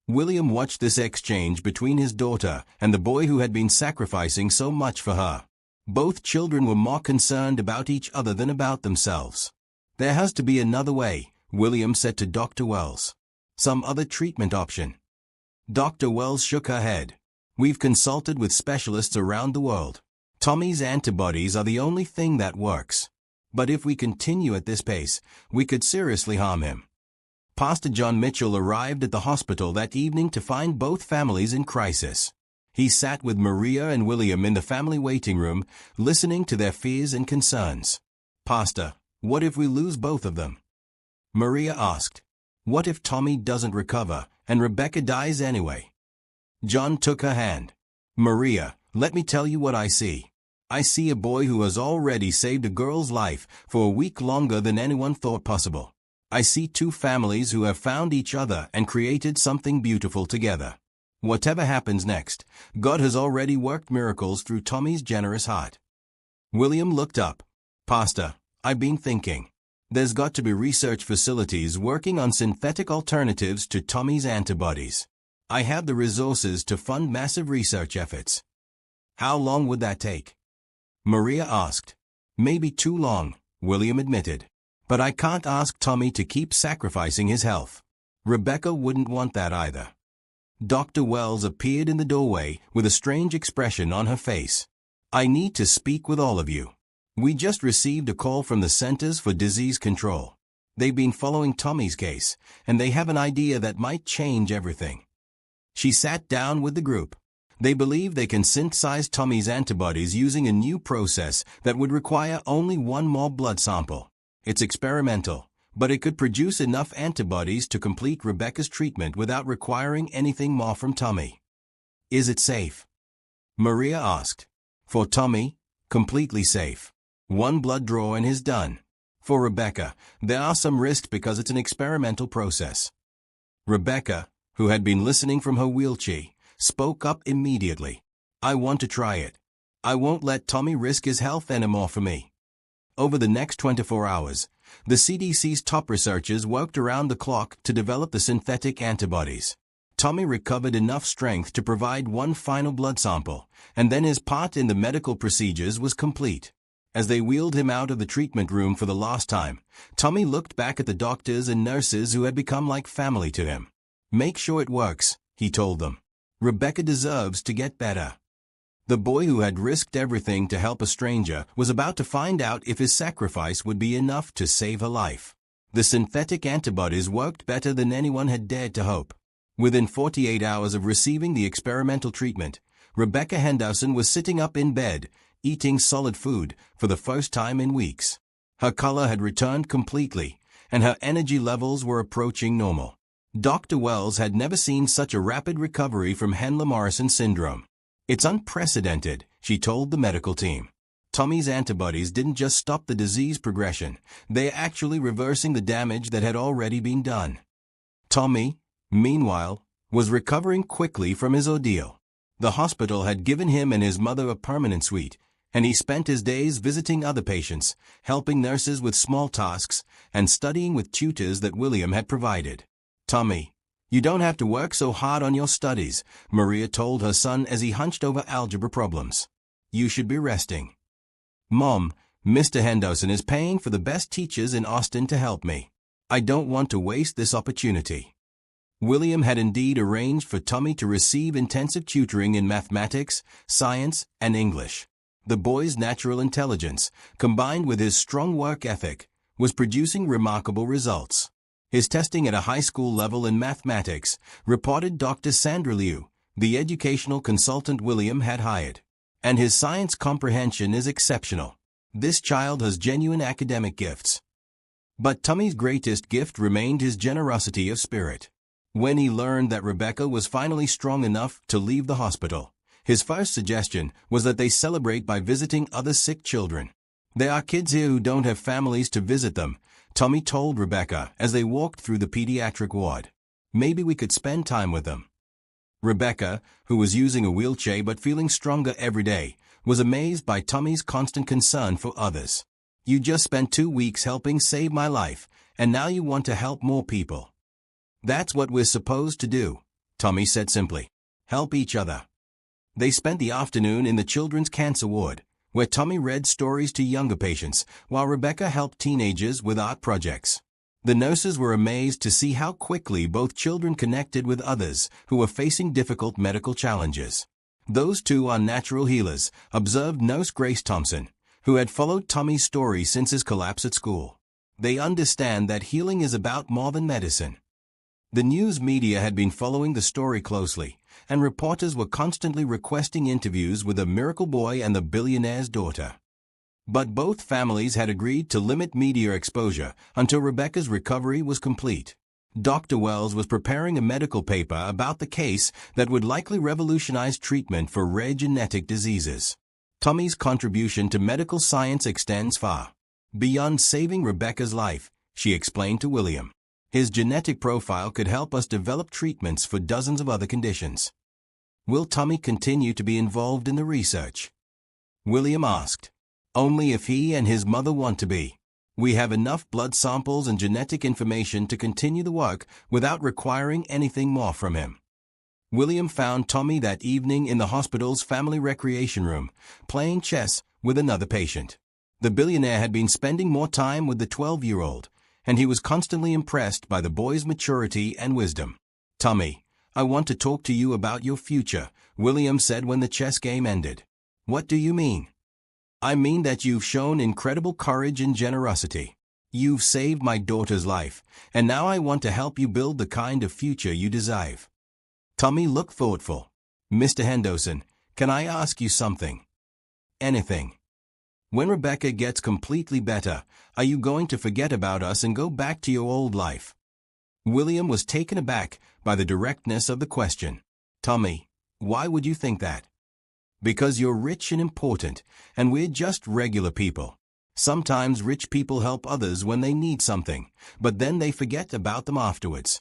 William watched this exchange between his daughter and the boy who had been sacrificing so much for her. Both children were more concerned about each other than about themselves. "There has to be another way," William said to Dr. Wells. "Some other treatment option." Dr. Wells shook her head. "We've consulted with specialists around the world. Tommy's antibodies are the only thing that works. But if we continue at this pace, we could seriously harm him." Pastor John Mitchell arrived at the hospital that evening to find both families in crisis. He sat with Maria and William in the family waiting room, listening to their fears and concerns. "Pastor, what if we lose both of them?" Maria asked. "What if Tommy doesn't recover and Rebecca dies anyway?" John took her hand. "Maria, let me tell you what I see. I see a boy who has already saved a girl's life for a week longer than anyone thought possible. I see two families who have found each other and created something beautiful together. Whatever happens next, God has already worked miracles through Tommy's generous heart." William looked up. "Pastor, I've been thinking. There's got to be research facilities working on synthetic alternatives to Tommy's antibodies. I have the resources to fund massive research efforts. How long would that take? Maria asked. Maybe too long, William admitted. But I can't ask Tommy to keep sacrificing his health. Rebecca wouldn't want that either. Dr. Wells appeared in the doorway with a strange expression on her face. I need to speak with all of you. We just received a call from the Centers for Disease Control. They've been following Tommy's case, and they have an idea that might change everything. She sat down with the group. They believe they can synthesize Tommy's antibodies using a new process that would require only one more blood sample. It's experimental, but it could produce enough antibodies to complete Rebecca's treatment without requiring anything more from Tommy. Is it safe? Maria asked. For Tommy, completely safe. One blood draw and he's done. For Rebecca, there are some risks because it's an experimental process. Rebecca, who had been listening from her wheelchair, spoke up immediately. I want to try it. I won't let Tommy risk his health anymore for me. Over the next 24 hours, the CDC's top researchers worked around the clock to develop the synthetic antibodies. Tommy recovered enough strength to provide one final blood sample, and then his part in the medical procedures was complete. As they wheeled him out of the treatment room for the last time, Tommy looked back at the doctors and nurses who had become like family to him. Make sure it works, he told them. Rebecca deserves to get better. The boy who had risked everything to help a stranger was about to find out if his sacrifice would be enough to save her life. The synthetic antibodies worked better than anyone had dared to hope. Within 48 hours of receiving the experimental treatment, Rebecca Henderson was sitting up in bed, eating solid food for the first time in weeks. Her color had returned completely, and her energy levels were approaching normal. Dr. Wells had never seen such a rapid recovery from Henle-Morrison syndrome. It's unprecedented, she told the medical team. Tommy's antibodies didn't just stop the disease progression, they're actually reversing the damage that had already been done. Tommy, meanwhile, was recovering quickly from his ordeal. The hospital had given him and his mother a permanent suite, and he spent his days visiting other patients, helping nurses with small tasks, and studying with tutors that William had provided. Tommy, you don't have to work so hard on your studies, Maria told her son as he hunched over algebra problems. You should be resting. Mom, Mr. Henderson is paying for the best teachers in Austin to help me. I don't want to waste this opportunity. William had indeed arranged for Tommy to receive intensive tutoring in mathematics, science, and English. The boy's natural intelligence, combined with his strong work ethic, was producing remarkable results. His testing at a high school level in mathematics, reported Dr. Sandra Liu, the educational consultant William had hired. And his science comprehension is exceptional. This child has genuine academic gifts. But Tommy's greatest gift remained his generosity of spirit. When he learned that Rebecca was finally strong enough to leave the hospital, his first suggestion was that they celebrate by visiting other sick children. There are kids here who don't have families to visit them, Tommy told Rebecca as they walked through the pediatric ward. Maybe we could spend time with them. Rebecca, who was using a wheelchair but feeling stronger every day, was amazed by Tommy's constant concern for others. You just spent 2 weeks helping save my life, and now you want to help more people. That's what we're supposed to do, Tommy said simply. Help each other. They spent the afternoon in the children's cancer ward, where Tommy read stories to younger patients, while Rebecca helped teenagers with art projects. The nurses were amazed to see how quickly both children connected with others who were facing difficult medical challenges. Those two are natural healers, observed Nurse Grace Thompson, who had followed Tommy's story since his collapse at school. They understand that healing is about more than medicine. The news media had been following the story closely, and reporters were constantly requesting interviews with the miracle boy and the billionaire's daughter. But both families had agreed to limit media exposure until Rebecca's recovery was complete. Dr. Wells was preparing a medical paper about the case that would likely revolutionize treatment for rare genetic diseases. Tommy's contribution to medical science extends far beyond saving Rebecca's life, she explained to William. His genetic profile could help us develop treatments for dozens of other conditions. Will Tommy continue to be involved in the research? William asked. Only if he and his mother want to be. We have enough blood samples and genetic information to continue the work without requiring anything more from him. William found Tommy that evening in the hospital's family recreation room, playing chess with another patient. The billionaire had been spending more time with the 12-year-old, and he was constantly impressed by the boy's maturity and wisdom. "Tommy, I want to talk to you about your future," William said when the chess game ended. "What do you mean?" "I mean that you've shown incredible courage and generosity. You've saved my daughter's life, and now I want to help you build the kind of future you deserve." Tommy looked thoughtful. "Mr. Henderson, can I ask you something?" "Anything." "When Rebecca gets completely better, are you going to forget about us and go back to your old life?" William was taken aback by the directness of the question. "Tommy, why would you think that?" "Because you're rich and important, and we're just regular people. Sometimes rich people help others when they need something, but then they forget about them afterwards."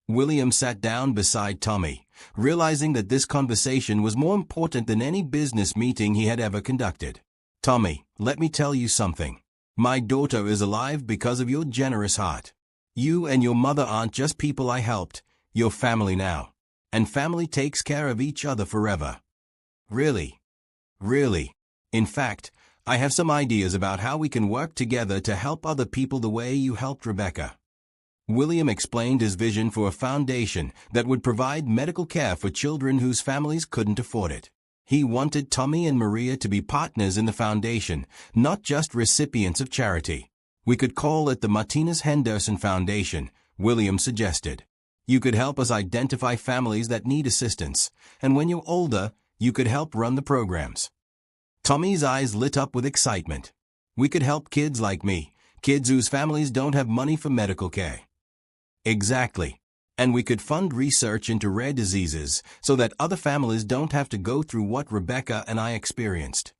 William sat down beside Tommy, realizing that this conversation was more important than any business meeting he had ever conducted. "Tommy, let me tell you something. My daughter is alive because of your generous heart. You and your mother aren't just people I helped, you're family now. And family takes care of each other forever." "Really? Really? In fact, I have some ideas about how we can work together to help other people the way you helped Rebecca." William explained his vision for a foundation that would provide medical care for children whose families couldn't afford it. He wanted Tommy and Maria to be partners in the foundation, not just recipients of charity. "We could call it the Martinez Henderson Foundation," William suggested. "You could help us identify families that need assistance, and when you're older, you could help run the programs." Tommy's eyes lit up with excitement. "We could help kids like me, kids whose families don't have money for medical care." "Exactly. And we could fund research into rare diseases so that other families don't have to go through what Rebecca and I experienced."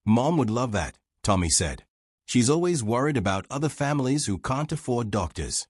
"Mom would love that," Tommy said. "She's always worried about other families who can't afford doctors."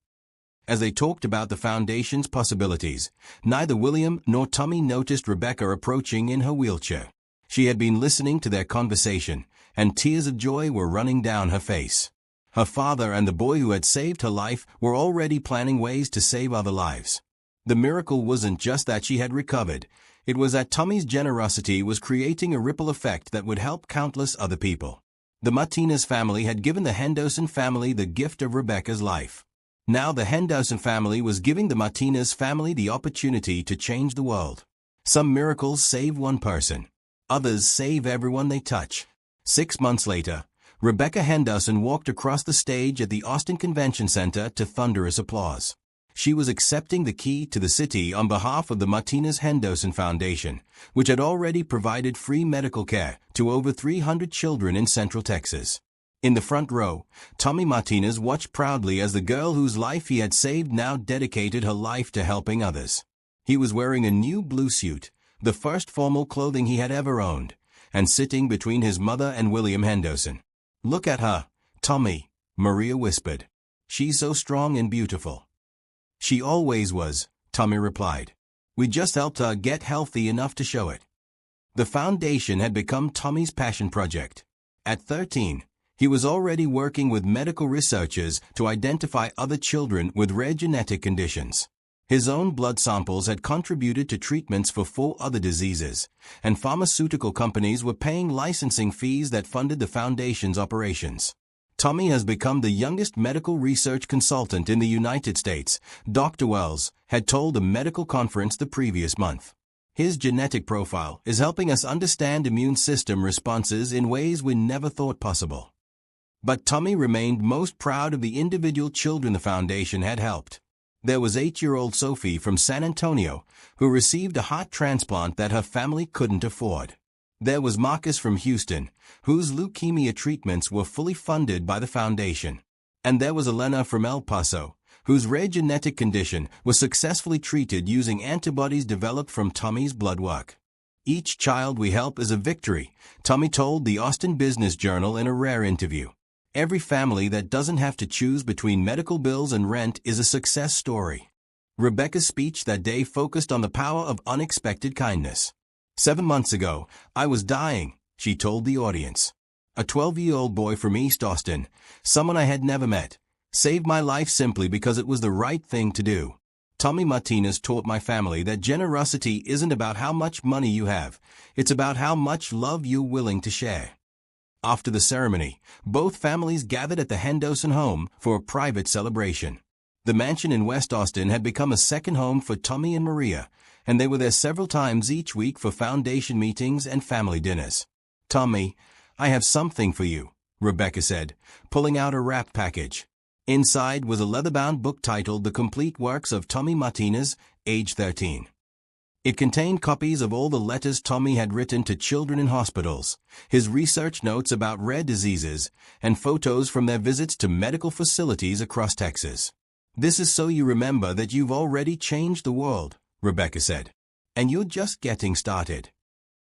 As they talked about the foundation's possibilities, neither William nor Tommy noticed Rebecca approaching in her wheelchair. She had been listening to their conversation, and tears of joy were running down her face. Her father and the boy who had saved her life were already planning ways to save other lives. The miracle wasn't just that she had recovered, it was that Tommy's generosity was creating a ripple effect that would help countless other people. The Martinez family had given the Henderson family the gift of Rebecca's life. Now the Henderson family was giving the Martinez family the opportunity to change the world. Some miracles save one person. Others save everyone they touch. 6 months later, Rebecca Henderson walked across the stage at the Austin Convention Center to thunderous applause. She was accepting the key to the city on behalf of the Martinez Henderson Foundation, which had already provided free medical care to over 300 children in Central Texas. In the front row, Tommy Martinez watched proudly as the girl whose life he had saved now dedicated her life to helping others. He was wearing a new blue suit, the first formal clothing he had ever owned, and sitting between his mother and William Henderson. "Look at her, Tommy," Maria whispered. "She's so strong and beautiful." "She always was," Tommy replied. "We just helped her get healthy enough to show it." The foundation had become Tommy's passion project. At 13, he was already working with medical researchers to identify other children with rare genetic conditions. His own blood samples had contributed to treatments for 4 other diseases, and pharmaceutical companies were paying licensing fees that funded the foundation's operations. Tommy has become the youngest medical research consultant in the United States, Dr. Wells had told a medical conference the previous month. His genetic profile is helping us understand immune system responses in ways we never thought possible. But Tommy remained most proud of the individual children the foundation had helped. There was 8-year-old Sophie from San Antonio, who received a heart transplant that her family couldn't afford. There was Marcus from Houston, whose leukemia treatments were fully funded by the foundation. And there was Elena from El Paso, whose rare genetic condition was successfully treated using antibodies developed from Tommy's blood work. "Each child we help is a victory," Tommy told the Austin Business Journal in a rare interview. "Every family that doesn't have to choose between medical bills and rent is a success story." Rebecca's speech that day focused on the power of unexpected kindness. 7 months ago, I was dying, she told the audience. A 12-year-old boy from East Austin, someone I had never met, saved my life simply because it was the right thing to do. Tommy Martinez taught my family that generosity isn't about how much money you have, it's about how much love you're willing to share. After the ceremony, both families gathered at the Henderson home for a private celebration. The mansion in West Austin had become a second home for Tommy and Maria, and they were there several times each week for foundation meetings and family dinners. "Tommy, I have something for you," Rebecca said, pulling out a wrapped package. Inside was a leather-bound book titled The Complete Works of Tommy Martinez, age 13. It contained copies of all the letters Tommy had written to children in hospitals, his research notes about rare diseases, and photos from their visits to medical facilities across Texas. "This is so you remember that you've already changed the world," Rebecca said. "And you're just getting started."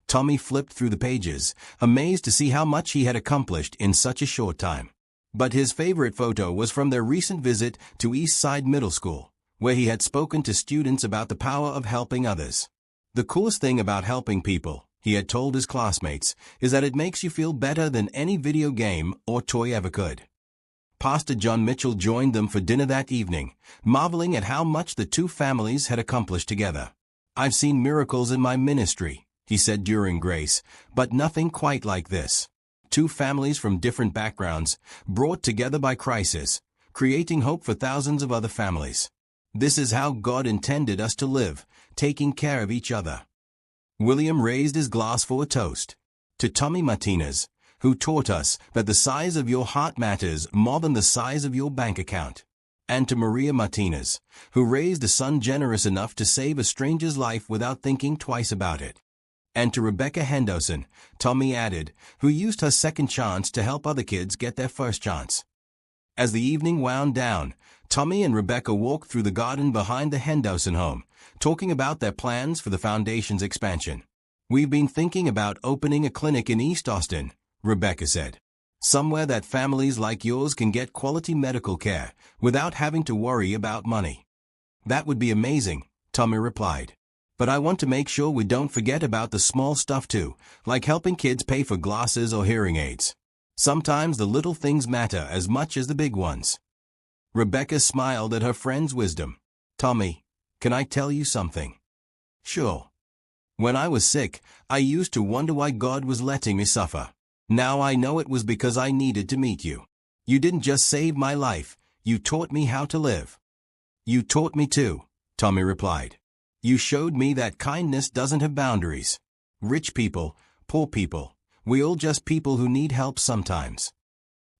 Tommy flipped through the pages, amazed to see how much he had accomplished in such a short time. But his favorite photo was from their recent visit to East Side Middle School, where he had spoken to students about the power of helping others. "The coolest thing about helping people," he had told his classmates, "is that it makes you feel better than any video game or toy ever could." Pastor John Mitchell joined them for dinner that evening, marveling at how much the two families had accomplished together. "I've seen miracles in my ministry," he said during grace, "but nothing quite like this. Two families from different backgrounds, brought together by crisis, creating hope for thousands of other families. This is how God intended us to live, taking care of each other." William raised his glass for a toast. "To Tommy Martinez, who taught us that the size of your heart matters more than the size of your bank account. And to Maria Martinez, who raised a son generous enough to save a stranger's life without thinking twice about it. And to Rebecca Henderson," Tommy added, "who used her second chance to help other kids get their first chance." As the evening wound down, Tommy and Rebecca walked through the garden behind the Henderson home, talking about their plans for the foundation's expansion. "We've been thinking about opening a clinic in East Austin," Rebecca said. "Somewhere that families like yours can get quality medical care without having to worry about money." "That would be amazing," Tommy replied. "But I want to make sure we don't forget about the small stuff too, like helping kids pay for glasses or hearing aids. Sometimes the little things matter as much as the big ones." Rebecca smiled at her friend's wisdom. "Tommy, can I tell you something?" "Sure." "When I was sick, I used to wonder why God was letting me suffer. Now I know it was because I needed to meet you. You didn't just save my life, you taught me how to live." "You taught me too," Tommy replied. "You showed me that kindness doesn't have boundaries. Rich people, poor people, we all just people who need help sometimes."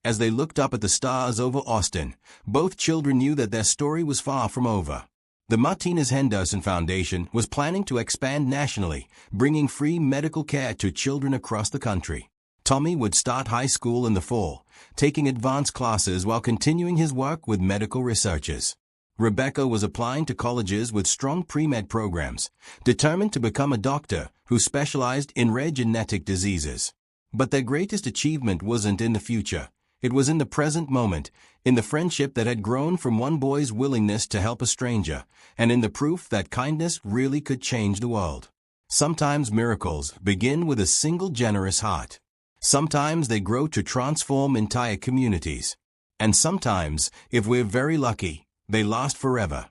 As they looked up at the stars over Austin, both children knew that their story was far from over. The Martinez Henderson Foundation was planning to expand nationally, bringing free medical care to children across the country. Tommy would start high school in the fall, taking advanced classes while continuing his work with medical researchers. Rebecca was applying to colleges with strong pre-med programs, determined to become a doctor who specialized in rare genetic diseases. But their greatest achievement wasn't in the future. It was in the present moment, in the friendship that had grown from one boy's willingness to help a stranger, and in the proof that kindness really could change the world. Sometimes miracles begin with a single generous heart. Sometimes they grow to transform entire communities. And sometimes, if we're very lucky, they last forever.